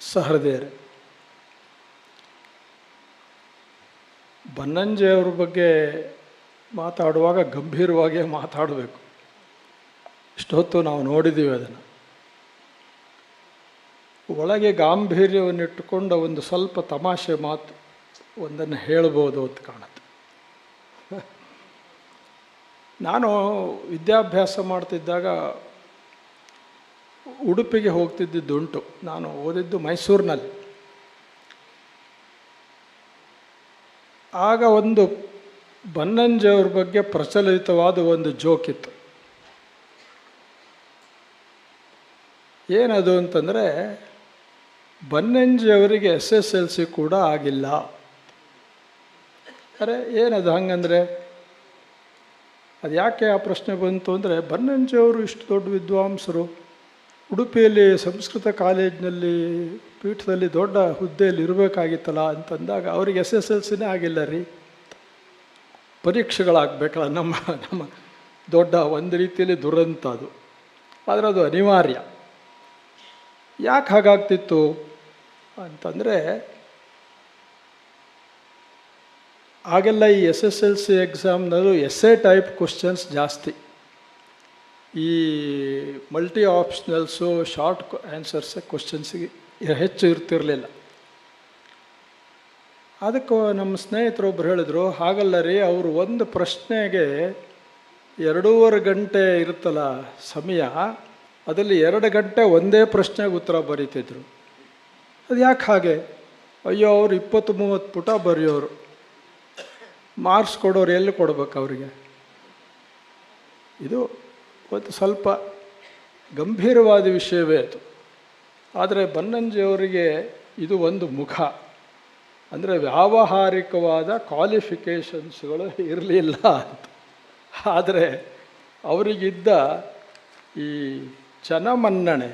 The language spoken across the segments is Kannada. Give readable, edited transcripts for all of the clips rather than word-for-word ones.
ಸಹೃದಯರೇ, ಬನ್ನಂಜೆಯವ್ರ ಬಗ್ಗೆ ಮಾತಾಡುವಾಗ ಗಂಭೀರವಾಗೇ ಮಾತಾಡಬೇಕು. ಇಷ್ಟೊತ್ತು ನಾವು ನೋಡಿದ್ದೀವಿ ಅದನ್ನು. ಒಳಗೆ ಗಾಂಭೀರ್ಯವನ್ನಿಟ್ಟುಕೊಂಡು ಒಂದು ಸ್ವಲ್ಪ ತಮಾಷೆ ಮಾತು ಒಂದನ್ನು ಹೇಳ್ಬೋದು ಅಂತ ಕಾಣುತ್ತೆ. ನಾನು ವಿದ್ಯಾಭ್ಯಾಸ ಮಾಡ್ತಿದ್ದಾಗ ಉಡುಪಿಗೆ ಹೋಗ್ತಿದ್ದುಂಟು. ನಾನು ಓದಿದ್ದು ಮೈಸೂರಿನಲ್ಲಿ. ಆಗ ಒಂದು ಬನ್ನಂಜೆಯವ್ರ ಬಗ್ಗೆ ಪ್ರಚಲಿತವಾದ ಒಂದು ಜೋಕಿತ್ತು. ಏನದು ಅಂತಂದರೆ, ಬನ್ನಂಜೆಯವರಿಗೆ SSLC ಕೂಡ ಆಗಿಲ್ಲ. ಅರೆ ಏನದು ಹಂಗಂದರೆ? ಅದು ಯಾಕೆ ಆ ಪ್ರಶ್ನೆ ಬಂತು ಅಂದರೆ, ಬನ್ನಂಜೆಯವರು ಇಷ್ಟು ದೊಡ್ಡ ವಿದ್ವಾಂಸರು, ಉಡುಪಿಯಲ್ಲಿ ಸಂಸ್ಕೃತ ಕಾಲೇಜಿನಲ್ಲಿ ಪೀಠದಲ್ಲಿ ದೊಡ್ಡ ಹುದ್ದೆಯಲ್ಲಿ ಇರಬೇಕಾಗಿತ್ತಲ್ಲ ಅಂತಂದಾಗ ಅವರಿಗೆ SSLCನೇ ಆಗಿಲ್ಲ ರೀ. ಪರೀಕ್ಷೆಗಳಾಗಬೇಕಲ್ಲ, ನಮ್ಮ ದೊಡ್ಡ ಒಂದು ರೀತಿಯಲ್ಲಿ ದುರಂತ ಅದು. ಆದರೆ ಅದು ಅನಿವಾರ್ಯ. ಯಾಕೆ ಹಾಗಾಗ್ತಿತ್ತು ಅಂತಂದರೆ, ಆಗೆಲ್ಲ ಈ SSLC ಎಕ್ಸಾಮ್ನಲ್ಲೂ ಎಸ್ಸೆ ಟೈಪ್ ಕ್ವಶನ್ಸ್ ಜಾಸ್ತಿ. ಈ ಮಲ್ಟಿ ಆಪ್ಷನಲ್ಸು, ಶಾರ್ಟ್ ಆನ್ಸರ್ಸ್ ಕ್ವಶನ್ಸಿಗೆ ಹೆಚ್ಚು ಇರ್ತಿರಲಿಲ್ಲ. ಅದಕ್ಕೆ ನಮ್ಮ ಸ್ನೇಹಿತರೊಬ್ಬರು ಹೇಳಿದ್ರು, ಹಾಗಲ್ಲ ರೀ, ಅವರು ಒಂದು ಪ್ರಶ್ನೆಗೆ 2.5 ಗಂಟೆ ಇರುತ್ತಲ್ಲ ಸಮಯ, ಅದರಲ್ಲಿ 2 ಗಂಟೆ ಒಂದೇ ಪ್ರಶ್ನೆಗೆ ಉತ್ತರ ಬರೀತಿದ್ರು. ಅದು ಯಾಕೆ ಹಾಗೆ? ಅಯ್ಯೋ, ಅವರು 20-30 ಪುಟ ಬರೆಯೋರು, ಮಾರ್ಕ್ಸ್ ಕೊಡೋರು ಎಲ್ಲಿ ಕೊಡ್ಬೇಕು ಅವರಿಗೆ? ಇದು ಒಂದು ಸ್ವಲ್ಪ ಗಂಭೀರವಾದ ವಿಷಯವೇ ಅದು. ಆದರೆ ಬನ್ನಂಜೆಯವರಿಗೆ ಇದು ಒಂದು ಮುಖ. ಅಂದರೆ ವ್ಯಾವಹಾರಿಕವಾದ ಕ್ವಾಲಿಫಿಕೇಷನ್ಸ್ಗಳು ಇರಲಿಲ್ಲ ಅಂತ. ಆದರೆ ಅವರಿಗಿದ್ದ ಈ ಜನಮನ್ನಣೆ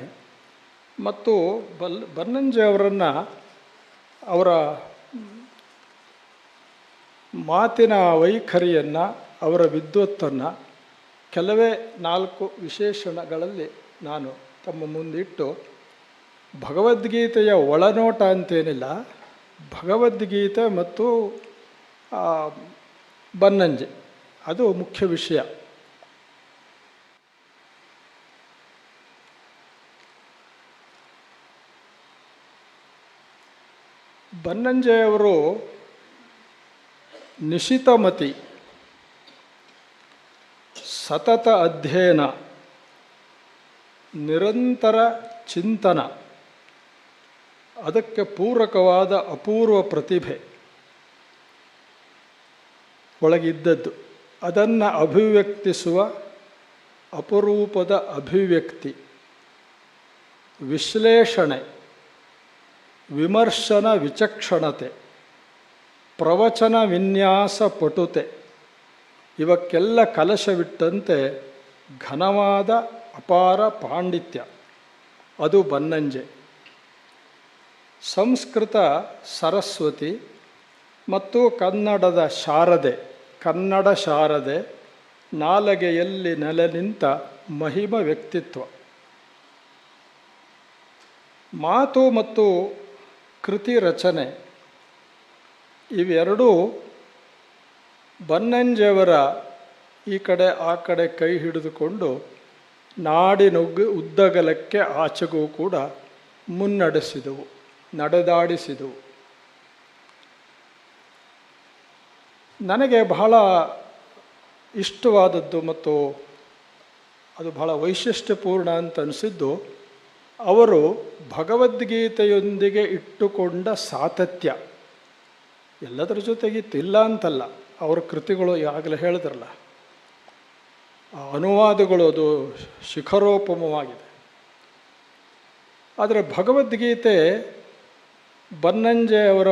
ಮತ್ತು ಬನ್ನಂಜೆಯವರನ್ನು, ಅವರ ಮಾತಿನ ವೈಖರಿಯನ್ನು, ಅವರ ವಿದ್ವತ್ತನ್ನು ಕೆಲವೇ 4 ವಿಶೇಷಣಗಳಲ್ಲಿ ನಾನು ತಮ್ಮ ಮುಂದಿಟ್ಟು, ಭಗವದ್ಗೀತೆಯ ಒಳನೋಟ ಅಂತೇನಿಲ್ಲ, ಭಗವದ್ಗೀತೆ ಮತ್ತು ಬನ್ನಂಜೆ ಅದು ಮುಖ್ಯ ವಿಷಯ. ಬನ್ನಂಜೆಯವರು ನಿಶಿತಮತಿ, ಸತತ ಅಧ್ಯಯನ, ನಿರಂತರ ಚಿಂತನ, ಅದಕ್ಕೆ ಪೂರಕವಾದ ಅಪೂರ್ವ ಪ್ರತಿಭೆ ಒಳಗಿದ್ದದ್ದು. ಅದನ್ನು ಅಭಿವ್ಯಕ್ತಿಸುವ ಅಪರೂಪದ ಅಭಿವ್ಯಕ್ತಿ, ವಿಶ್ಲೇಷಣೆ, ವಿಮರ್ಶನ ವಿಚಕ್ಷಣತೆ, ಪ್ರವಚನ ವಿನ್ಯಾಸ ಪಟುತೆ, ಇವಕ್ಕೆಲ್ಲ ಕಲಶವಿಟ್ಟಂತೆ ಘನವಾದ ಅಪಾರ ಪಾಂಡಿತ್ಯ, ಅದು ಬನ್ನಂಜೆ. ಸಂಸ್ಕೃತ ಸರಸ್ವತಿ ಮತ್ತು ಕನ್ನಡದ ಶಾರದೆ, ಕನ್ನಡ ಶಾರದೆ, ನಾಲಗೆಯಲ್ಲಿ ನೆಲೆ ನಿಂತ ಮಹಿಮ ವ್ಯಕ್ತಿತ್ವ. ಮಾತು ಮತ್ತು ಕೃತಿ ರಚನೆ ಇವೆರಡೂ ಬನ್ನಂಜೆಯವರ ಈ ಕಡೆ ಆ ಕಡೆ ಕೈ ಹಿಡಿದುಕೊಂಡು ಉದ್ದಗಲಕ್ಕೆ ಆಚೆಗೂ ಕೂಡ ಮುನ್ನಡೆಸಿದವು, ನಡೆದಾಡಿಸಿದವು. ನನಗೆ ಬಹಳ ಇಷ್ಟವಾದದ್ದು ಮತ್ತು ಅದು ಬಹಳ ವೈಶಿಷ್ಟ್ಯಪೂರ್ಣ ಅಂತ ಅನಿಸಿದ್ದು, ಅವರು ಭಗವದ್ಗೀತೆಯೊಂದಿಗೆ ಇಟ್ಟುಕೊಂಡ ಸಾತತ್ಯ. ಎಲ್ಲದರ ಜೊತೆಗಿತ್ತಿಲ್ಲ ಅಂತಲ್ಲ, ಅವರ ಕೃತಿಗಳು ಆಗಲೇ ಹೇಳಿದ್ರಲ್ಲ, ಅನುವಾದಗಳು ಅದು ಶಿಖರೋಪಮವಾಗಿದೆ. ಆದರೆ ಭಗವದ್ಗೀತೆ, ಬನ್ನಂಜೆ ಅವರ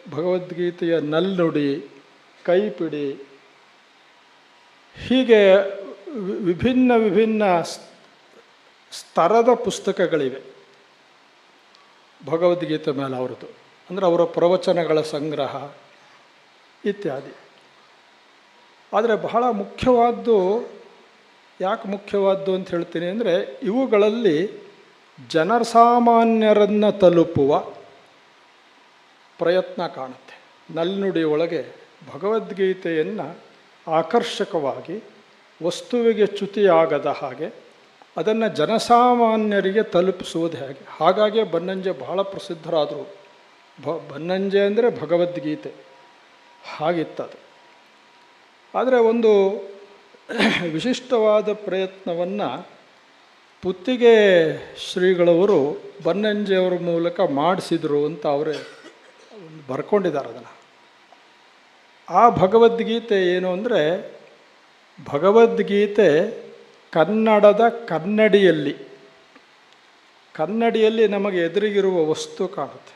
ಭಗವದ್ಗೀತೆಯ ನಲ್ನುಡಿ, ಕೈಪಿಡಿ, ಹೀಗೆ ವಿಭಿನ್ನ ಸ್ತರದ ಪುಸ್ತಕಗಳಿವೆ ಭಗವದ್ಗೀತೆ ಮೇಲೆ ಅವರದು. ಅಂದರೆ ಅವರ ಪ್ರವಚನಗಳ ಸಂಗ್ರಹ ಇತ್ಯಾದಿ. ಆದರೆ ಬಹಳ ಮುಖ್ಯವಾದ್ದು, ಯಾಕೆ ಮುಖ್ಯವಾದ್ದು ಅಂತ ಹೇಳ್ತೀನಿ ಅಂದರೆ, ಇವುಗಳಲ್ಲಿ ಜನಸಾಮಾನ್ಯರನ್ನು ತಲುಪುವ ಪ್ರಯತ್ನ ಕಾಣುತ್ತೆ. ನಲ್ನುಡಿ ಒಳಗೆ ಭಗವದ್ಗೀತೆಯನ್ನು ಆಕರ್ಷಕವಾಗಿ, ವಸ್ತುವಿಗೆ ಚ್ಯುತಿಯಾಗದ ಹಾಗೆ ಅದನ್ನು ಜನಸಾಮಾನ್ಯರಿಗೆ ತಲುಪಿಸುವುದು ಹೇಗೆ. ಹಾಗಾಗಿ ಬನ್ನಂಜೆ ಬಹಳ ಪ್ರಸಿದ್ಧರಾದರು. ಬನ್ನಂಜೆ ಅಂದರೆ ಭಗವದ್ಗೀತೆ, ಹಾಗಿತ್ತದು. ಆದರೆ ಒಂದು ವಿಶಿಷ್ಟವಾದ ಪ್ರಯತ್ನವನ್ನು ಪುತ್ತಿಗೆ ಶ್ರೀಗಳವರು ಬನ್ನಂಜೆಯವರ ಮೂಲಕ ಮಾಡಿಸಿದರು ಅಂತ ಅವರೇ ಬರ್ಕೊಂಡಿದ್ದಾರೆ ಅದನ್ನು. ಆ ಭಗವದ್ಗೀತೆ ಏನು ಅಂದರೆ, ಭಗವದ್ಗೀತೆ ಕನ್ನಡದ ಕನ್ನಡಿಯಲ್ಲಿ ನಮಗೆ ಎದುರಿಗಿರುವ ವಸ್ತು ಕಾಣುತ್ತೆ.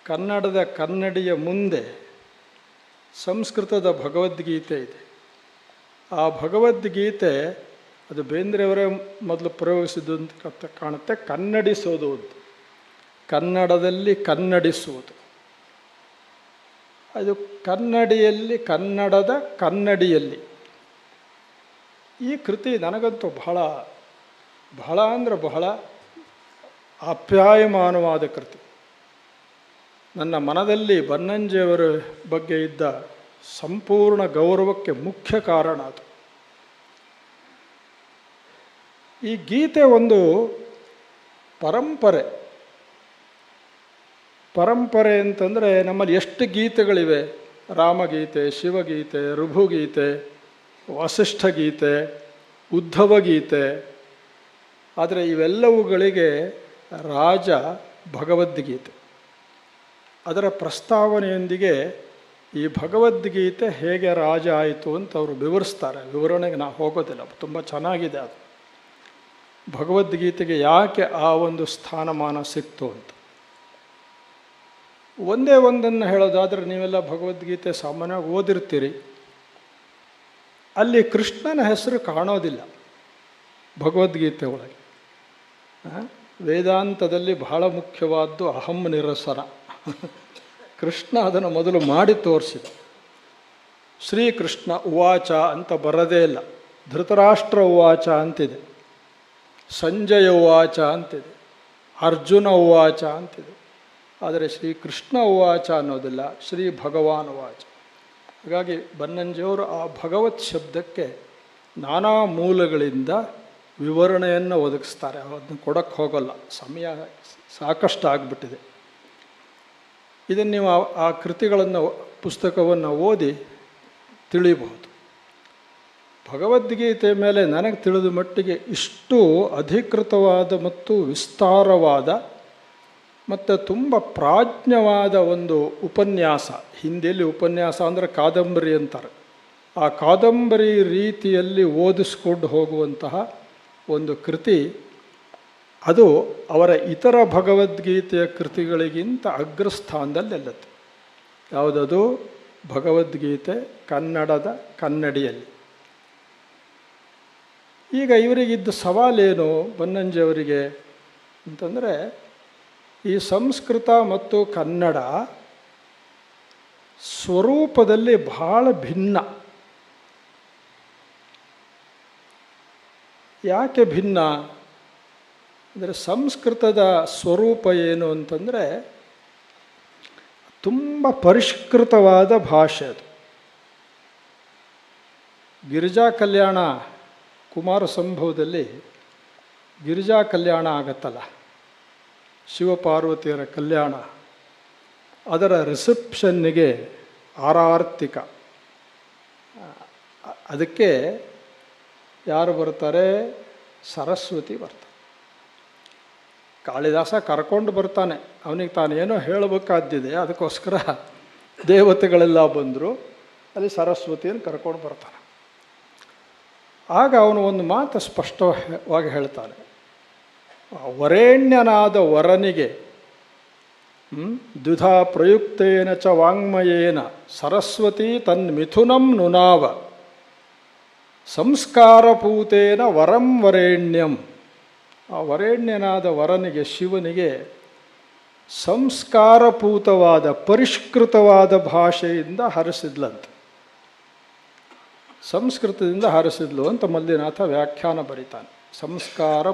ಕನ್ನಡದ ಕನ್ನಡಿಯ ಮುಂದೆ ಸಂಸ್ಕೃತದ ಭಗವದ್ಗೀತೆ ಇದೆ. ಆ ಭಗವದ್ಗೀತೆ ಅದು ಬೇಂದ್ರೆಯವರೇ ಮೊದಲು ಪ್ರಯೋಗಿಸಿದ್ದು ಅಂತ ಕಾಣುತ್ತೆ. ಕನ್ನಡಿಸೋದು ಅಂತ, ಕನ್ನಡದಲ್ಲಿ ಕನ್ನಡಿಸುವುದು. ಅದು ಕನ್ನಡಿಯಲ್ಲಿ, ಕನ್ನಡದ ಕನ್ನಡಿಯಲ್ಲಿ. ಈ ಕೃತಿ ನನಗಂತೂ ಬಹಳ ಬಹಳ ಅಂದರೆ ಬಹಳ ಆಪ್ಯಾಯಮಾನವಾದ ಕೃತಿ. ನನ್ನ ಮನದಲ್ಲಿ ಬನ್ನಂಜೆಯವರ ಬಗ್ಗೆ ಇದ್ದ ಸಂಪೂರ್ಣ ಗೌರವಕ್ಕೆ ಮುಖ್ಯ ಕಾರಣ ಅದು. ಈ ಗೀತೆ ಒಂದು ಪರಂಪರೆ ಅಂತಂದರೆ, ನಮ್ಮಲ್ಲಿ ಎಷ್ಟು ಗೀತೆಗಳಿವೆ. ರಾಮಗೀತೆ, ಶಿವಗೀತೆ, ಋಭುಗೀತೆ, ವಸಿಷ್ಠ ಗೀತೆ, ಉದ್ಧವ ಗೀತೆ. ಆದರೆ ಇವೆಲ್ಲವುಗಳಿಗೆ ರಾಜ ಭಗವದ್ಗೀತೆ. ಅದರ ಪ್ರಸ್ತಾವನೆಯೊಂದಿಗೆ ಈ ಭಗವದ್ಗೀತೆ ಹೇಗೆ ರಾಜ ಆಯಿತು ಅಂತ ಅವರು ವಿವರಿಸ್ತಾರೆ. ವಿವರಣೆಗೆ ನಾವು ಹೋಗೋದಿಲ್ಲ, ತುಂಬ ಚೆನ್ನಾಗಿದೆ ಅದು. ಭಗವದ್ಗೀತೆಗೆ ಯಾಕೆ ಆ ಒಂದು ಸ್ಥಾನಮಾನ ಸಿಕ್ತು ಅಂತ. ಒಂದೇ ಒಂದನ್ನು ಹೇಳೋದಾದರೆ, ನೀವೆಲ್ಲ ಭಗವದ್ಗೀತೆ ಸಾಮಾನ್ಯವಾಗಿ ಓದಿರ್ತೀರಿ. ಅಲ್ಲಿ ಕೃಷ್ಣನ ಹೆಸರು ಕಾಣೋದಿಲ್ಲ ಭಗವದ್ಗೀತೆ ಒಳಗೆ. ವೇದಾಂತದಲ್ಲಿ ಬಹಳ ಮುಖ್ಯವಾದ್ದು ಅಹಂ ನಿರಸನ. ಕೃಷ್ಣ ಅದನ್ನು ಮೊದಲು ಮಾಡಿ ತೋರಿಸಿದ. ಶ್ರೀಕೃಷ್ಣ ಉವಾಚ ಅಂತ ಬರದೇ ಇಲ್ಲ. ಧೃತರಾಷ್ಟ್ರ ಉವಾಚ ಅಂತಿದೆ, ಸಂಜಯ ಉವಾಚ ಅಂತಿದೆ, ಅರ್ಜುನ ಉವಾಚ ಅಂತಿದೆ. ಆದರೆ ಶ್ರೀಕೃಷ್ಣ ಉವಾಚ ಅನ್ನೋದಿಲ್ಲ, ಶ್ರೀ ಭಗವಾನ್ ಉವಾಚ. ಹಾಗಾಗಿ ಬನ್ನಂಜೆಯವರು ಆ ಭಗವತ್ ಶಬ್ದಕ್ಕೆ ನಾನಾ ಮೂಲಗಳಿಂದ ವಿವರಣೆಯನ್ನು ಒದಗಿಸ್ತಾರೆ. ಅದನ್ನು ಕೊಡೋಕ್ಕೆ ಹೋಗಲ್ಲ, ಸಮಯ ಸಾಕಷ್ಟು ಆಗಿಬಿಟ್ಟಿದೆ. ಇದನ್ನು ನೀವು ಆ ಕೃತಿಗಳನ್ನು, ಪುಸ್ತಕವನ್ನು ಓದಿ ತಿಳಿಯಬಹುದು. ಭಗವದ್ಗೀತೆ ಮೇಲೆ ನನಗೆ ತಿಳಿದ ಮಟ್ಟಿಗೆ ಇಷ್ಟು ಅಧಿಕೃತವಾದ ಮತ್ತು ವಿಸ್ತಾರವಾದ ಮತ್ತು ತುಂಬ ಪ್ರಾಜ್ಞವಾದ ಒಂದು ಉಪನ್ಯಾಸ. ಹಿಂದಿಯಲ್ಲಿ ಉಪನ್ಯಾಸ ಅಂದರೆ ಕಾದಂಬರಿ ಅಂತಾರೆ. ಆ ಕಾದಂಬರಿ ರೀತಿಯಲ್ಲಿ ಓದಿಸ್ಕೊಂಡು ಹೋಗುವಂತಹ ಒಂದು ಕೃತಿ ಅದು ಅವರ ಇತರ ಭಗವದ್ಗೀತೆಯ ಕೃತಿಗಳಿಗಿಂತ ಅಗ್ರಸ್ಥಾನದಲ್ಲೆಲ್ಲತ್ತೆ. ಯಾವುದದು? ಭಗವದ್ಗೀತೆ ಕನ್ನಡದ ಕನ್ನಡಿಯಲ್ಲಿ. ಈಗ ಇವರಿಗಿದ್ದ ಸವಾಲೇನು ಬನ್ನಂಜೆಯವರಿಗೆ ಅಂತಂದರೆ, ಈ ಸಂಸ್ಕೃತ ಮತ್ತು ಕನ್ನಡ ಸ್ವರೂಪದಲ್ಲಿ ಬಹಳ ಭಿನ್ನ. ಯಾಕೆ ಭಿನ್ನ ಅಂದರೆ, ಸಂಸ್ಕೃತದ ಸ್ವರೂಪ ಏನು ಅಂತಂದರೆ ತುಂಬ ಪರಿಷ್ಕೃತವಾದ ಭಾಷೆ ಅದು. ಗಿರಿಜಾ ಕಲ್ಯಾಣ, ಕುಮಾರ ಸಂಭವದಲ್ಲಿ ಗಿರಿಜಾ ಕಲ್ಯಾಣ ಆಗತ್ತಲ್ಲ, ಶಿವಪಾರ್ವತಿಯರ ಕಲ್ಯಾಣ, ಅದರ ರಿಸೆಪ್ಷನ್ನಿಗೆ ಆರಾರ್ತಿಕ, ಅದಕ್ಕೆ ಯಾರು ಬರ್ತಾರೆ? ಸರಸ್ವತಿ ಬರ್ತಾರೆ. ಕಾಳಿದಾಸ ಕರ್ಕೊಂಡು ಬರ್ತಾನೆ, ಅವನಿಗೆ ತಾನೇನೋ ಹೇಳಬೇಕಾದ್ದಿದೆ, ಅದಕ್ಕೋಸ್ಕರ ದೇವತೆಗಳೆಲ್ಲ ಬಂದರು, ಅಲ್ಲಿ ಸರಸ್ವತಿಯನ್ನು ಕರ್ಕೊಂಡು ಬರ್ತಾನೆ. ಆಗ ಅವನು ಒಂದು ಮಾತು ಸ್ಪಷ್ಟವಾಗಿ ಹೇಳ್ತಾನೆ, ವರೇಣ್ಯನಾದ ವರನಿಗೆ ದ್ವಿಧಾ ಪ್ರಯುಕ್ತೇನ ಚ ವಾಂಗ್ಮಯೇನ ಸರಸ್ವತಿ ತನ್ಮಿಥುನಂ ನುನಾವ ಸಂಸ್ಕಾರಪೂತೇನ ವರಂ ವರೇಣ್ಯಂ. ಆ ವರೇಣ್ಯನಾದ ವರನಿಗೆ, ಶಿವನಿಗೆ ಸಂಸ್ಕಾರಪೂತವಾದ ಪರಿಷ್ಕೃತವಾದ ಭಾಷೆಯಿಂದ ಹರಿಸಿದ್ಲಂತೆ. ಸಂಸ್ಕೃತದಿಂದ ಹರಿಸಿದ್ಲು ಅಂತ ಮಲ್ಲಿನಾಥ ವ್ಯಾಖ್ಯಾನ ಬರೀತಾನೆ. ಸಂಸ್ಕಾರ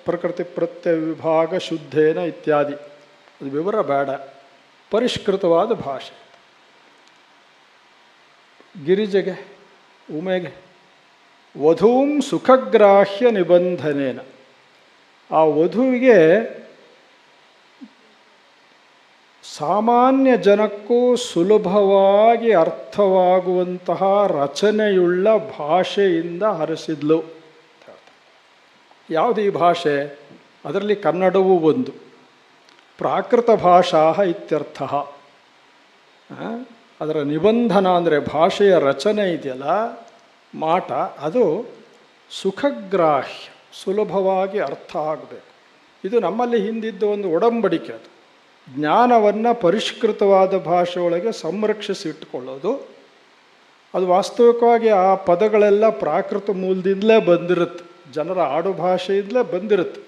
ಪ್ರಕೃತಿ ಪ್ರತ್ಯಯ ವಿಭಾಗ ಶುದ್ಧೇನ ಇತ್ಯಾದಿ. ಅದು ವಿವರ ಬೇಡ. ಪರಿಷ್ಕೃತವಾದ ಭಾಷೆ. ಗಿರಿಜೆಗೆ, ಉಮೆಗೆ ವಧೂಂ ಸುಖಗ್ರಾಹ್ಯ ನಿಬಂಧನೇನ, ಆ ವಧುವಿಗೆ ಸಾಮಾನ್ಯ ಜನಕ್ಕೂ ಸುಲಭವಾಗಿ ಅರ್ಥವಾಗುವಂತಹ ರಚನೆಯುಳ್ಳ ಭಾಷೆಯಿಂದ ಹರಸಿದ್ಲು. ಯಾವುದು ಈ ಭಾಷೆ? ಅದರಲ್ಲಿ ಕನ್ನಡವೂ ಒಂದು. ಪ್ರಾಕೃತ ಭಾಷಾ ಇತ್ಯರ್ಥ. ಅದರ ನಿಬಂಧನ ಅಂದರೆ ಭಾಷೆಯ ರಚನೆ ಇದೆಯಲ್ಲ, ಮಾಟ, ಅದು ಸುಖಗ್ರಾಹ್ಯ, ಸುಲಭವಾಗಿ ಅರ್ಥ ಆಗಬೇಕು. ಇದು ನಮ್ಮಲ್ಲಿ ಹಿಂದಿದ್ದ ಒಂದು ಒಡಂಬಡಿಕೆ. ಅದು ಜ್ಞಾನವನ್ನು ಪರಿಷ್ಕೃತವಾದ ಭಾಷೆಯೊಳಗೆ ಸಂರಕ್ಷಿಸಿ ಇಟ್ಟುಕೊಳ್ಳೋದು. ಅದು ವಾಸ್ತವಿಕವಾಗಿ ಆ ಪದಗಳೆಲ್ಲ ಪ್ರಾಕೃತ ಮೂಲದಿಂದಲೇ ಬಂದಿರುತ್ತೆ, ಜನರ ಆಡು ಭಾಷೆಯಿಂದಲೇ ಬಂದಿರುತ್ತೆ.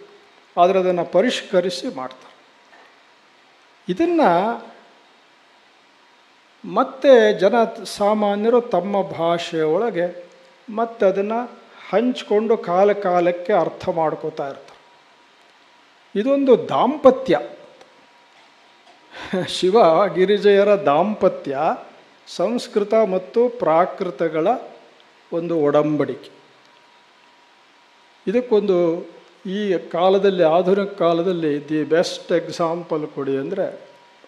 ಆದರೆ ಅದನ್ನು ಪರಿಷ್ಕರಿಸಿ ಮಾಡ್ತಾರೆ. ಇದನ್ನು ಮತ್ತೆ ಜನ ಸಾಮಾನ್ಯರು ತಮ್ಮ ಭಾಷೆಯೊಳಗೆ ಮತ್ತೆ ಅದನ್ನು ಹಂಚಿಕೊಂಡು ಕಾಲ ಕಾಲಕ್ಕೆ ಅರ್ಥ ಮಾಡ್ಕೋತಾ ಇರ್ತಾರೆ. ಇದೊಂದು ದಾಂಪತ್ಯ, ಶಿವ ಗಿರಿಜೆಯರ ದಾಂಪತ್ಯ, ಸಂಸ್ಕೃತ ಮತ್ತು ಪ್ರಾಕೃತಗಳ ಒಂದು ಒಡಂಬಡಿಕೆ. ಇದಕ್ಕೊಂದು ಈ ಕಾಲದಲ್ಲಿ, ಆಧುನಿಕ ಕಾಲದಲ್ಲಿ ದಿ ಬೆಸ್ಟ್ ಎಕ್ಸಾಂಪಲ್ ಕೊಡಿ ಅಂದರೆ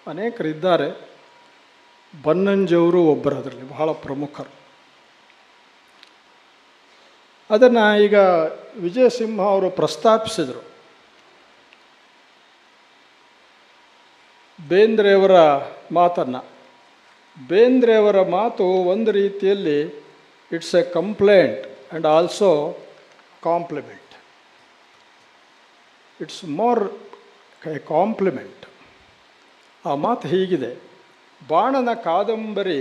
ಅನೇಕರಿದ್ದಾರೆ. ಬನ್ನಂಜಿಯವರು ಒಬ್ಬರು ಅದರಲ್ಲಿ ಬಹಳ ಪ್ರಮುಖರು. ಅದನ್ನು ಈಗ ವಿಜಯಸಿಂಹ ಅವರು ಪ್ರಸ್ತಾಪಿಸಿದರು. ಬೇಂದ್ರೆಯವರ ಮಾತನ್ನು. ಬೇಂದ್ರೆಯವರ ಮಾತು ಒಂದು ರೀತಿಯಲ್ಲಿ it's a complaint and also compliment. It's more a compliment. ಆ ಮಾತು ಹೀಗಿದೆ: ಬಾಣನ ಕಾದಂಬರಿ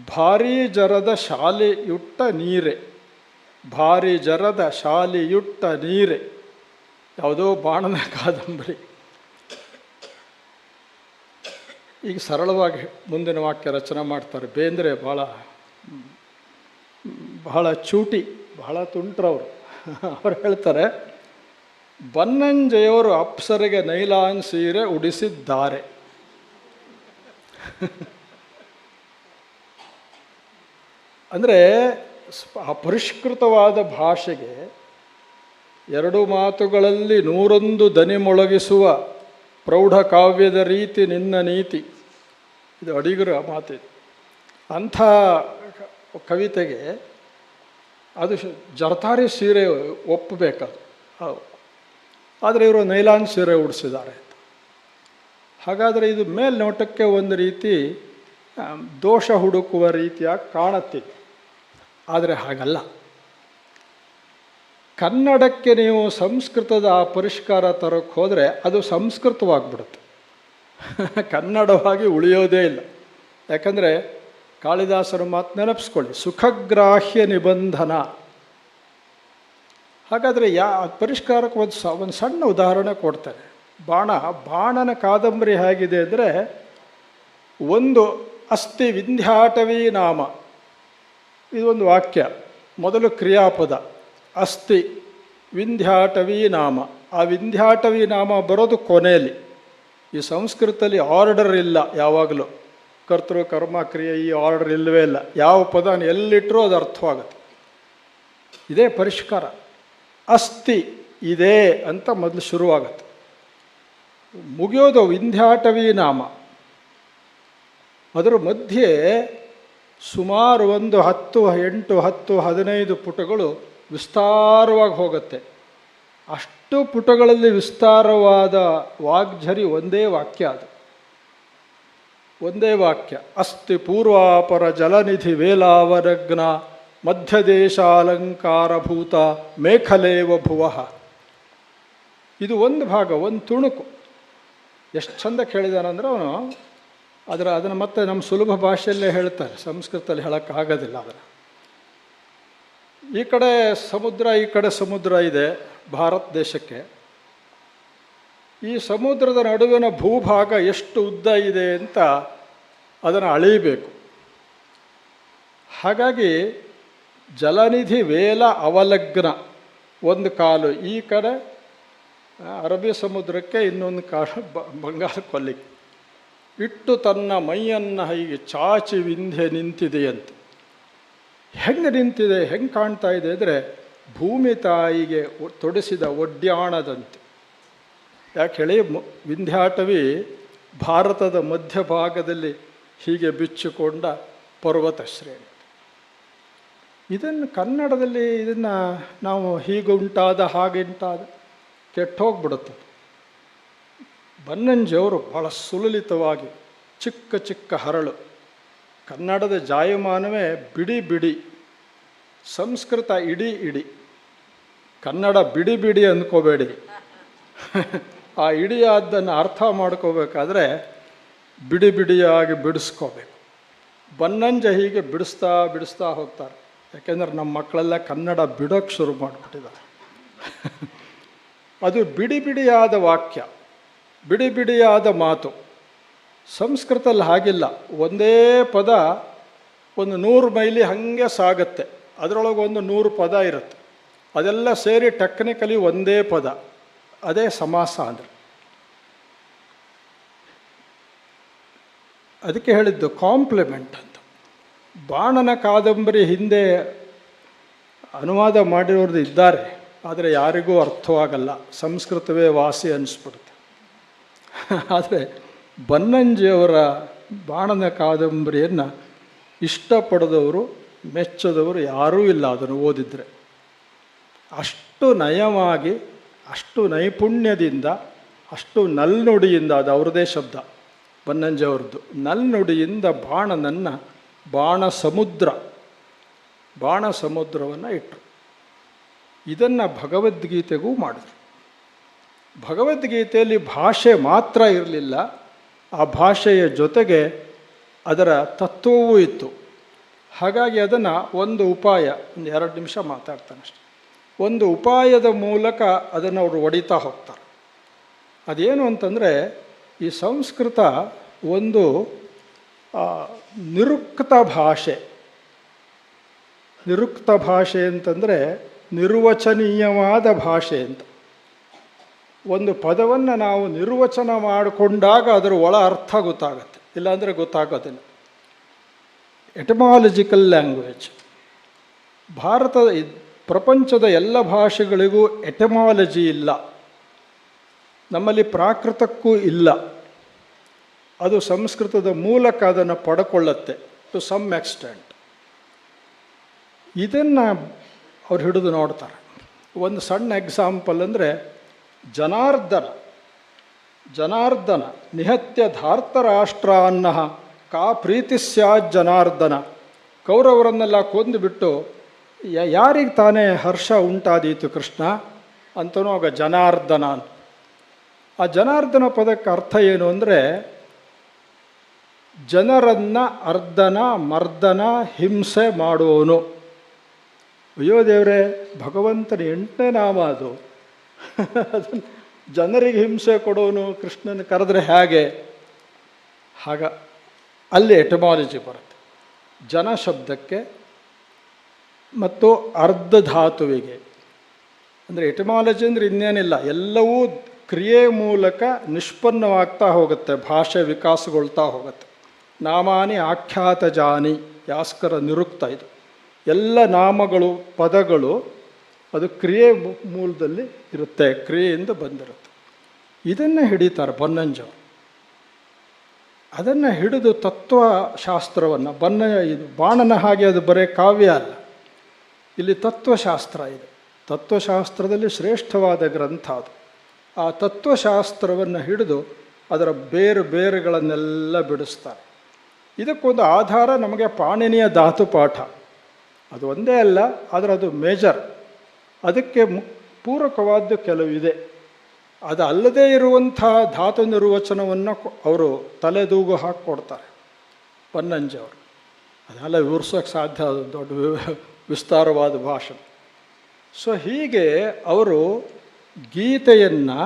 ಭಾರೀ ಜರದ ಶಾಲೆಯುಟ್ಟ ನೀರೆ, ಭಾರೀ ಜರದ ಶಾಲೆಯುಟ್ಟ ನೀರೆ. ಯಾವುದೋ ಬಾಣನ ಕಾದಂಬರಿ. ಈಗ ಸರಳವಾಗಿ ಮುಂದಿನ ವಾಕ್ಯ ರಚನೆ ಮಾಡ್ತಾರೆ. ಬೇಂದ್ರೆ ಬಹಳ ಚೂಟಿ, ಬಹಳ ತುಂಟ್ರವರು. ಅವ್ರು ಹೇಳ್ತಾರೆ, ಬನ್ನಂಜೆಯವರು ಅಪ್ಸರೆಗೆ ನೈಲಾನ್ ಸೀರೆ ಉಡಿಸಿದ್ದಾರೆ. ಅಂದರೆ ಅಪರಿಷ್ಕೃತವಾದ ಭಾಷೆಗೆ ಎರಡು ಮಾತುಗಳಲ್ಲಿ ನೂರೊಂದು ದನಿ ಮೊಳಗಿಸುವ ಪ್ರೌಢ ಕಾವ್ಯದ ರೀತಿ ನಿನ್ನ ನೀತಿ. ಇದು ಅಡಿಗರ ಮಾತಿದೆ. ಅಂಥ ಕವಿತೆಗೆ ಅದು ಜರತಾರಿ ಸೀರೆ ಒಪ್ಪಬೇಕದು. ಆದರೆ ಇವರು ನೈಲಾನ್ ಸೀರೆ ಉಡಿಸಿದ್ದಾರೆ. ಹಾಗಾದರೆ ಇದು ಮೇಲ್ನೋಟಕ್ಕೆ ಒಂದು ರೀತಿ ದೋಷ ಹುಡುಕುವ ರೀತಿಯಾಗಿ ಕಾಣುತ್ತಿದೆ. ಆದರೆ ಹಾಗಲ್ಲ. ಕನ್ನಡಕ್ಕೆ ನೀವು ಸಂಸ್ಕೃತದ ಆ ಪರಿಷ್ಕಾರ ತರೋಕ್ಕೆ ಹೋದರೆ ಅದು ಸಂಸ್ಕೃತವಾಗಿಬಿಡುತ್ತೆ, ಕನ್ನಡವಾಗಿ ಉಳಿಯೋದೇ ಇಲ್ಲ. ಯಾಕಂದರೆ ಕಾಳಿದಾಸರ ಮಾತು ನೆನಪಿಸ್ಕೊಳ್ಳಿ, ಸುಖಗ್ರಾಹ್ಯ ನಿಬಂಧನ. ಹಾಗಾದರೆ ಪರಿಷ್ಕಾರಕ್ಕೆ ಒಂದು ಸಣ್ಣ ಉದಾಹರಣೆ ಕೊಡ್ತೇನೆ. ಬಾಣನ ಕಾದಂಬರಿ ಹೇಗಿದೆ ಅಂದರೆ, ಒಂದು ಅಸ್ತಿ ವಿಂಧ್ಯಾಟವಿ ನಾಮ, ಇದೊಂದು ವಾಕ್ಯ. ಮೊದಲು ಕ್ರಿಯಾಪದ ಅಸ್ತಿ ವಿಂಧ್ಯಾಟವಿ ನಾಮ. ಆ ವಿಂಧ್ಯಾಟವಿ ನಾಮ ಬರೋದು ಕೊನೆಯಲ್ಲಿ. ಈ ಸಂಸ್ಕೃತದಲ್ಲಿ ಆರ್ಡರ್ ಇಲ್ಲ, ಯಾವಾಗಲೂ ಕರ್ತೃ ಕರ್ಮ ಕ್ರಿಯೆ ಈ ಆರ್ಡರ್ ಇಲ್ಲವೇ ಇಲ್ಲ. ಯಾವ ಪದ ಎಲ್ಲಿಟ್ಟರೂ ಅದು ಅರ್ಥವಾಗುತ್ತೆ. ಇದೇ ಪರಿಷ್ಕಾರ. ಅಸ್ತಿ ಇದೆ ಅಂತ ಮೊದಲು ಶುರುವಾಗುತ್ತೆ, ಮುಗಿಯೋದು ವಿಂಧ್ಯಾಟವಿ ನಾಮ. ಅದರ ಮಧ್ಯೆ ಸುಮಾರು ಒಂದು 10-15 ಪುಟಗಳು ವಿಸ್ತಾರವಾಗಿ ಹೋಗುತ್ತೆ. ಅಷ್ಟು ಪುಟಗಳಲ್ಲಿ ವಿಸ್ತಾರವಾದ ವಾಗ್ಝರಿ ಒಂದೇ ವಾಕ್ಯ. ಅದು ಒಂದೇ ವಾಕ್ಯ. ಅಸ್ತಿ ಪೂರ್ವಾಪರ ಜಲನಿಧಿ ವೇಲಾವರಗ್ನ ಮಧ್ಯದೇಶಾಲಂಕಾರಭೂತ ಮೇಖಲೇವ ಭುವಃ. ಇದು ಒಂದು ಭಾಗ, ಒಂದು ತುಣುಕು. ಎಷ್ಟು ಚಂದ ಕೇಳಿದಾನಂದ್ರೆ ಅವನು ಅದನ್ನು ಮತ್ತೆ ನಮ್ಮ ಸುಲಭ ಭಾಷೆಯಲ್ಲೇ ಹೇಳ್ತಾರೆ, ಸಂಸ್ಕೃತದಲ್ಲಿ ಹೇಳೋಕ್ಕಾಗೋದಿಲ್ಲ. ಅದನ್ನು ಈ ಕಡೆ ಸಮುದ್ರ, ಈ ಕಡೆ ಸಮುದ್ರ ಇದೆ ಭಾರತ ದೇಶಕ್ಕೆ. ಈ ಸಮುದ್ರದ ನಡುವಿನ ಭೂಭಾಗ ಎಷ್ಟು ಉದ್ದ ಇದೆ ಅಂತ ಅದನ್ನು ಅಳೀಬೇಕು. ಹಾಗಾಗಿ ಜಲನಿಧಿ ವೇಲ ಅವಲಗ್ನ, ಒಂದು ಕಾಲು ಈ ಕಡೆ ಅರಬ್ಬಿ ಸಮುದ್ರಕ್ಕೆ, ಇನ್ನೊಂದು ಕಾಲು ಬಂಗಾಳ ಕೊಲ್ಲಿಗೆ ಇಟ್ಟು ತನ್ನ ಮೈಯನ್ನು ಹೀಗೆ ಚಾಚಿ ವಿಂಧ್ಯೆ ನಿಂತಿದೆಯಂತೆ. ಹೆಂಗೆ ನಿಂತಿದೆ, ಹೆಂಗೆ ಕಾಣ್ತಾ ಇದೆ ಅಂದರೆ ಭೂಮಿ ತಾಯಿಗೆ ತೊಡಿಸಿದ ಒಡ್ಯಾಣದಂತೆ. ಯಾಕೆ ಹೇಳಿ, ವಿಂಧ್ಯಾಟವಿ ಭಾರತದ ಮಧ್ಯಭಾಗದಲ್ಲಿ ಹೀಗೆ ಬಿಚ್ಚಿಕೊಂಡ ಪರ್ವತ ಶ್ರೇಣಿ. ಇದನ್ನು ಕನ್ನಡದಲ್ಲಿ ಇದನ್ನು ನಾವು ಹೀಗುಂಟಾದ ಹಾಗೆಂಟಾದ ಕೆಟ್ಟೋಗ್ಬಿಡುತ್ತದೆ. ಬನ್ನಂಜಿಯವರು ಭಾಳ ಸುಲಲಿತವಾಗಿ ಚಿಕ್ಕ ಚಿಕ್ಕ ಹರಳು. ಕನ್ನಡದ ಜಾಯಮಾನವೇ ಬಿಡಿ ಬಿಡಿ, ಸಂಸ್ಕೃತ ಇಡೀ ಇಡಿ. ಕನ್ನಡ ಬಿಡಿ ಬಿಡಿ ಅಂದ್ಕೋಬೇಡಿ. ಆ ಇಡಿಯಾದ್ದನ್ನು ಅರ್ಥ ಮಾಡ್ಕೋಬೇಕಾದ್ರೆ ಬಿಡಿ ಬಿಡಿಯಾಗಿ ಬಿಡಿಸ್ಕೋಬೇಕು. ಬನ್ನಂಜ ಹೀಗೆ ಬಿಡಿಸ್ತಾ ಬಿಡಿಸ್ತಾ ಹೋಗ್ತಾರೆ. ಯಾಕೆಂದರೆ ನಮ್ಮ ಮಕ್ಕಳೆಲ್ಲ ಕನ್ನಡ ಬಿಡೋಕ್ಕೆ ಶುರು ಮಾಡಿಬಿಟ್ಟಿದ್ದಾರೆ. ಅದು ಬಿಡಿ ಬಿಡಿಯಾದ ವಾಕ್ಯ, ಬಿಡಿ ಬಿಡಿಯಾದ ಮಾತು. ಸಂಸ್ಕೃತದಲ್ಲಿ ಹಾಗಿಲ್ಲ. ಒಂದೇ ಪದ ಒಂದು 100 ಮೈಲಿ ಹಾಗೆ ಸಾಗತ್ತೆ. ಅದರೊಳಗೆ ಒಂದು 100 ಪದ ಇರುತ್ತೆ. ಅದೆಲ್ಲ ಸೇರಿ ಟೆಕ್ನಿಕಲಿ ಒಂದೇ ಪದ. ಅದೇ ಸಮಾಸ ಅಂದರೆ. ಅದಕ್ಕೆ ಹೇಳಿದ್ದು ಕಾಂಪ್ಲಿಮೆಂಟ್ ಅಂತ. ಬಾಣನ ಕಾದಂಬರಿ ಹಿಂದೆ ಅನುವಾದ ಮಾಡಿರೋದು ಇದ್ದಾರೆ, ಆದರೆ ಯಾರಿಗೂ ಅರ್ಥವಾಗಲ್ಲ. ಸಂಸ್ಕೃತವೇ ವಾಸಿ ಅನ್ನಿಸ್ಬಿಡುತ್ತೆ. ಆದರೆ ಬನ್ನಂಜಿಯವರ ಬಾಣನ ಕಾದಂಬರಿಯನ್ನು ಇಷ್ಟಪಡದವರು, ಮೆಚ್ಚದವರು ಯಾರೂ ಇಲ್ಲ ಅದನ್ನು ಓದಿದರೆ. ಅಷ್ಟು ನಯವಾಗಿ, ಅಷ್ಟು ನೈಪುಣ್ಯದಿಂದ, ಅಷ್ಟು ನಲ್ನುಡಿಯಿಂದ, ಅದು ಅವ್ರದ್ದೇ ಶಬ್ದ ಬನ್ನಂಜಿಯವ್ರದ್ದು, ನಲ್ನುಡಿಯಿಂದ ಬಾಣನನ್ನು ಬಾಣ ಸಮುದ್ರವನ್ನು ಇಟ್ಟರು. ಇದನ್ನು ಭಗವದ್ಗೀತೆಗೂ ಮಾಡಿದರು. ಭಗವದ್ಗೀತೆಯಲ್ಲಿ ಭಾಷೆ ಮಾತ್ರ ಇರಲಿಲ್ಲ, ಆ ಭಾಷೆಯ ಜೊತೆಗೆ ಅದರ ತತ್ವವೂ ಇತ್ತು. ಹಾಗಾಗಿ ಅದನ್ನು ಒಂದು ಉಪಾಯ, ಒಂದು 2 ನಿಮಿಷ ಮಾತಾಡ್ತಾನಷ್ಟೆ, ಒಂದು ಉಪಾಯದ ಮೂಲಕ ಅದನ್ನು ಅವರು ಒಡಿತಾ ಹೋಗ್ತಾರೆ. ಅದೇನು ಅಂತಂದರೆ, ಈ ಸಂಸ್ಕೃತ ಒಂದು ನಿರುಕ್ತ ಭಾಷೆ. ನಿರುಕ್ತ ಭಾಷೆ ಅಂತಂದರೆ ನಿರ್ವಚನೀಯವಾದ ಭಾಷೆ ಅಂತ. ಒಂದು ಪದವನ್ನು ನಾವು ನಿರ್ವಚನ ಮಾಡಿಕೊಂಡಾಗ ಅದರ ಒಳ ಅರ್ಥ ಗೊತ್ತಾಗತ್ತೆ, ಇಲ್ಲಾಂದರೆ ಗೊತ್ತಾಗೋದಿಲ್ಲ. ಎಟಮಾಲಜಿಕಲ್ ಲ್ಯಾಂಗ್ವೇಜ್. ಪ್ರಪಂಚದ ಎಲ್ಲ ಭಾಷೆಗಳಿಗೂ ಎಟಮಾಲಜಿ ಇಲ್ಲ. ನಮ್ಮಲ್ಲಿ ಪ್ರಾಕೃತಕ್ಕೂ ಇಲ್ಲ. ಅದು ಸಂಸ್ಕೃತದ ಮೂಲಕ ಅದನ್ನು ಪಡ್ಕೊಳ್ಳುತ್ತೆ ಟು ಸಮ್ ಎಕ್ಸ್ಟೆಂಟ್. ಇದನ್ನು ಅವ್ರು ಹಿಡಿದು ನೋಡ್ತಾರೆ. ಒಂದು ಸಣ್ಣ ಎಕ್ಸಾಂಪಲ್ ಅಂದರೆ ಜನಾರ್ದನ ನಿಹತ್ಯ ಧಾರ್ತರಾಷ್ಟ್ರಾನ್ನ ಕಾ ಪ್ರೀತಿ ಸ್ಯಾತ್ ಜನಾರ್ದನ. ಕೌರವರನ್ನೆಲ್ಲ ಕೊಂದುಬಿಟ್ಟು ಯಾರಿಗೆ ತಾನೇ ಹರ್ಷ ಉಂಟಾದೀತು ಕೃಷ್ಣ ಅಂತನೂ ಆಗ ಜನಾರ್ದನ ಅಂತ. ಆ ಜನಾರ್ದನ ಪದಕ್ಕೆ ಅರ್ಥ ಏನು ಅಂದರೆ, ಜನರನ್ನು ಅರ್ಧನ ಮರ್ದನ ಹಿಂಸೆ ಮಾಡುವವನು. ಅಯ್ಯೋ ದೇವರೇ, ಭಗವಂತನ 8ನೇ ನಾಮ ಅದು. ಅದನ್ನು ಜನರಿಗೆ ಹಿಂಸೆ ಕೊಡೋನು ಕೃಷ್ಣನ ಕರೆದ್ರೆ ಹೇಗೆ? ಅಲ್ಲಿ ಎಟಮಾಲಜಿ ಬರುತ್ತೆ. ಜನ ಶಬ್ದಕ್ಕೆ ಮತ್ತು ಅರ್ಧ ಧಾತುವಿಗೆ. ಅಂದರೆ ಎಟಮಾಲಜಿ ಅಂದರೆ ಇನ್ನೇನಿಲ್ಲ, ಎಲ್ಲವೂ ಕ್ರಿಯೆ ಮೂಲಕ ನಿಷ್ಪನ್ನವಾಗ್ತಾ ಹೋಗುತ್ತೆ, ಭಾಷೆ ವಿಕಾಸಗೊಳ್ತಾ ಹೋಗುತ್ತೆ. ನಾಮಾನಿ ಆಖ್ಯಾತ ಜಾನಿ, ಯಾಸ್ಕರ ನಿರುಕ್ತ ಇದು. ಎಲ್ಲ ನಾಮಗಳು, ಪದಗಳು ಅದು ಕ್ರಿಯೆ ಮೂಲದಲ್ಲಿ ಇರುತ್ತೆ, ಕ್ರಿಯೆಯಿಂದ ಬಂದಿರುತ್ತೆ. ಇದನ್ನು ಹಿಡಿತಾರೆ ಬನ್ನಂಜವರು. ಅದನ್ನು ಹಿಡಿದು ತತ್ವಶಾಸ್ತ್ರವನ್ನು ಇದು ಬಾಣನ ಹಾಗೆ ಅದು ಬರೀ ಕಾವ್ಯ ಅಲ್ಲ, ಇಲ್ಲಿ ತತ್ವಶಾಸ್ತ್ರ ಇದೆ. ತತ್ವಶಾಸ್ತ್ರದಲ್ಲಿ ಶ್ರೇಷ್ಠವಾದ ಗ್ರಂಥ ಅದು. ಆ ತತ್ವಶಾಸ್ತ್ರವನ್ನು ಹಿಡಿದು ಅದರ ಬೇರುಗಳನ್ನೆಲ್ಲ ಬಿಡಿಸ್ತಾರೆ. ಇದಕ್ಕೊಂದು ಆಧಾರ ನಮಗೆ ಪಾಣಿನಿಯ ಧಾತುಪಾಠ. ಅದು ಒಂದೇ ಅಲ್ಲ, ಆದರೆ ಅದು ಮೇಜರ್. ಅದಕ್ಕೆ ಪೂರಕವಾದ್ದು ಕೆಲವಿದೆ. ಅದು ಅಲ್ಲದೇ ಇರುವಂಥ ಧಾತು ನಿರ್ವಚನವನ್ನು ಅವರು ತಲೆದೂಗು ಹಾಕಿಕೊಡ್ತಾರೆ ಬನ್ನಂಜಿಯವರು. ಅದೆಲ್ಲ ವಿವರಿಸೋಕ್ಕೆ ಸಾಧ್ಯ, ಅದು ದೊಡ್ಡ ವಿಸ್ತಾರವಾದ ಭಾಷೆ. ಸೊ ಹೀಗೆ ಅವರು ಗೀತೆಯನ್ನು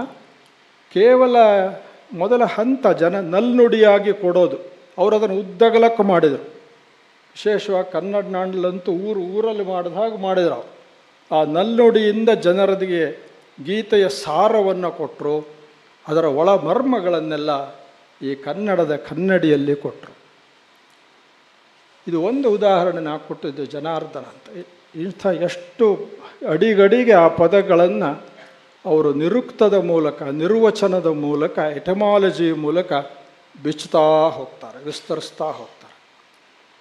ಕೇವಲ ಮೊದಲ ಹಂತ ನಲ್ನುಡಿಯಾಗಿ ಕೊಡೋದು. ಅವರು ಅದನ್ನು ಉದ್ದಗಲಕ್ಕೆ ಮಾಡಿದರು. ವಿಶೇಷವಾಗಿ ಕನ್ನಡ ನಾಡಲ್ಲಂತೂ ಊರಲ್ಲಿ ಮಾಡಿದ ಹಾಗೆ ಮಾಡಿದ್ರು ಅವರು. ಆ ನಲ್ನುಡಿಯಿಂದ ಜನರಿಗೆ ಗೀತೆಯ ಸಾರವನ್ನು ಕೊಟ್ಟರು, ಅದರ ಒಳ ಮರ್ಮಗಳನ್ನೆಲ್ಲ ಈ ಕನ್ನಡದ ಕನ್ನಡಿಯಲ್ಲಿ ಕೊಟ್ಟರು. ಇದು ಒಂದು ಉದಾಹರಣೆ ನಾನು ಕೊಟ್ಟಿದ್ದು ಜನಾರ್ದನ ಅಂತ. ಇಂಥ ಎಷ್ಟು ಅಡಿಗಡಿಗೆ ಆ ಪದಗಳನ್ನು ಅವರು ನಿರುಕ್ತದ ಮೂಲಕ, ನಿರ್ವಚನದ ಮೂಲಕ, ಎಟಮಾಲಜಿ ಮೂಲಕ ಬಿಚ್ಚುತ್ತಾ ಹೋಗ್ತಾರೆ, ವಿಸ್ತರಿಸ್ತಾ ಹೋಗ್ತಾರೆ.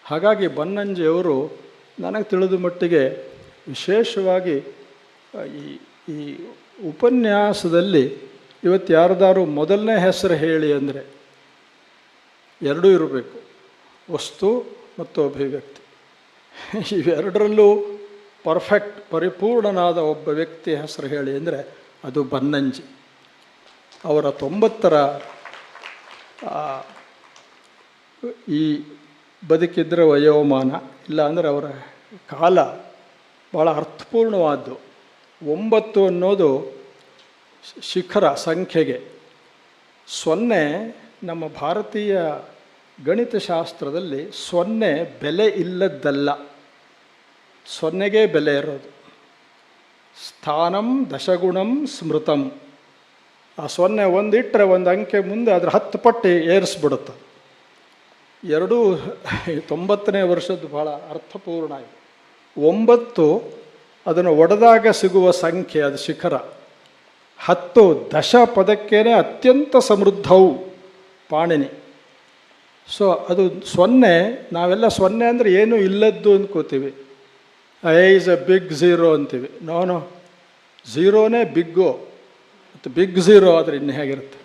ಹಾಗಾಗಿ ಬನ್ನಂಜಿಯವರು ನನಗೆ ತಿಳಿದ ಮಟ್ಟಿಗೆ ವಿಶೇಷವಾಗಿ ಈ ಉಪನ್ಯಾಸದಲ್ಲಿ ಇವತ್ತು ಯಾರ್ದಾರು ಮೊದಲನೇ ಹೆಸರು ಹೇಳಿ ಅಂದರೆ ಎರಡೂ ಇರಬೇಕು, ವಸ್ತು ಮತ್ತು ಅಭಿವ್ಯಕ್ತಿ. ಇವೆರಡರಲ್ಲೂ ಪರ್ಫೆಕ್ಟ್ ಪರಿಪೂರ್ಣನಾದ ಒಬ್ಬ ವ್ಯಕ್ತಿ ಹೆಸರು ಹೇಳಿ ಅಂದರೆ ಅದು ಬನ್ನಂಜಿ. ಅವರ 90ರ ಈ ಬದುಕಿದ್ರೆ ವಯೋಮಾನ ಇಲ್ಲ ಅಂದರೆ ಅವರ ಕಾಲ ಭಾಳ ಅರ್ಥಪೂರ್ಣವಾದ್ದು. 9 ಅನ್ನೋದು ಶಿಖರ ಸಂಖ್ಯೆಗೆ. 0 ನಮ್ಮ ಭಾರತೀಯ ಗಣಿತಶಾಸ್ತ್ರದಲ್ಲಿ 0 ಬೆಲೆ ಇಲ್ಲದ್ದಲ್ಲ, 0ಗೆ ಬೆಲೆ ಇರೋದು. ಸ್ಥಾನಂ ದಶಗುಣಂ ಸ್ಮೃತಂ. ಆ 0 ಒಂದಿಟ್ಟರೆ ಒಂದು ಅಂಕೆ ಮುಂದೆ ಅದರ 10 ಪಟ್ಟು ಏರಿಸ್ಬಿಡುತ್ತೆ. ಎರಡೂ 90ನೇ ವರ್ಷದ್ದು ಭಾಳ ಅರ್ಥಪೂರ್ಣ ಇದೆ. 9 ಅದನ್ನು ಒಡೆದಾಗ ಸಿಗುವ ಸಂಖ್ಯೆ, ಅದು ಶಿಖರ. 10 ದಶ ಪದಕ್ಕೇನೆ ಅತ್ಯಂತ ಸಮೃದ್ಧವು ಪಾಣಿನಿ. ಸೊ ಅದು 0. ನಾವೆಲ್ಲ 0 ಅಂದರೆ ಏನೂ ಇಲ್ಲದ್ದು ಅಂದ್ಕೋತೀವಿ. ಈಸ್ ಎ ಬಿಗ್ ಝೀರೋ ಅಂತೀವಿ. ನೋ, ಝೀರೋನೇ ಬಿಗ್ಗು, ಮತ್ತು ಬಿಗ್ ಝೀರೋ ಆದರೆ ಇನ್ನು ಹೇಗಿರುತ್ತೆ.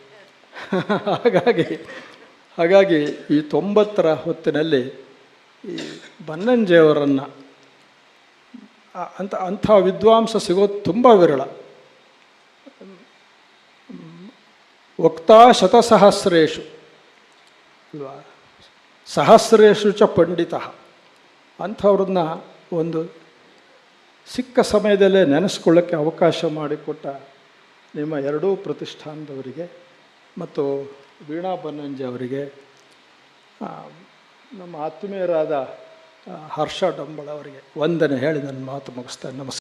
ಹಾಗಾಗಿ ಈ 90ರ ಹೊತ್ತಿನಲ್ಲಿ ಈ ಬನ್ನಂಜಿಯವರನ್ನು ಅಂಥ ವಿದ್ವಾಂಸ ಸಿಗೋದು ತುಂಬ ವಿರಳ. ವಕ್ತಾ ಶತಸಹಸ್ರೇಷು ಅಲ್ವಾ, ಸಹಸ್ರೇಷು ಚ ಪಂಡಿತ. ಅಂಥವ್ರನ್ನ ಒಂದು ಸಿಕ್ಕ ಸಮಯದಲ್ಲೇ ನೆನೆಸ್ಕೊಳ್ಳೋಕ್ಕೆ ಅವಕಾಶ ಮಾಡಿಕೊಟ್ಟ ನಿಮ್ಮ ಎರಡೂ ಪ್ರತಿಷ್ಠಾನದವರಿಗೆ ಮತ್ತು ವೀಣಾ ಬನ್ನಂಜಿ ಅವರಿಗೆ, ನಮ್ಮ ಆತ್ಮೀಯರಾದ ಹರ್ಷ ಡಂಬಳ ಅವರಿಗೆ ವಂದನೆ ಹೇಳಿ ನನ್ನ ಮಾತು ಮುಗಿಸ್ತೇನೆ. ನಮಸ್ಕಾರ.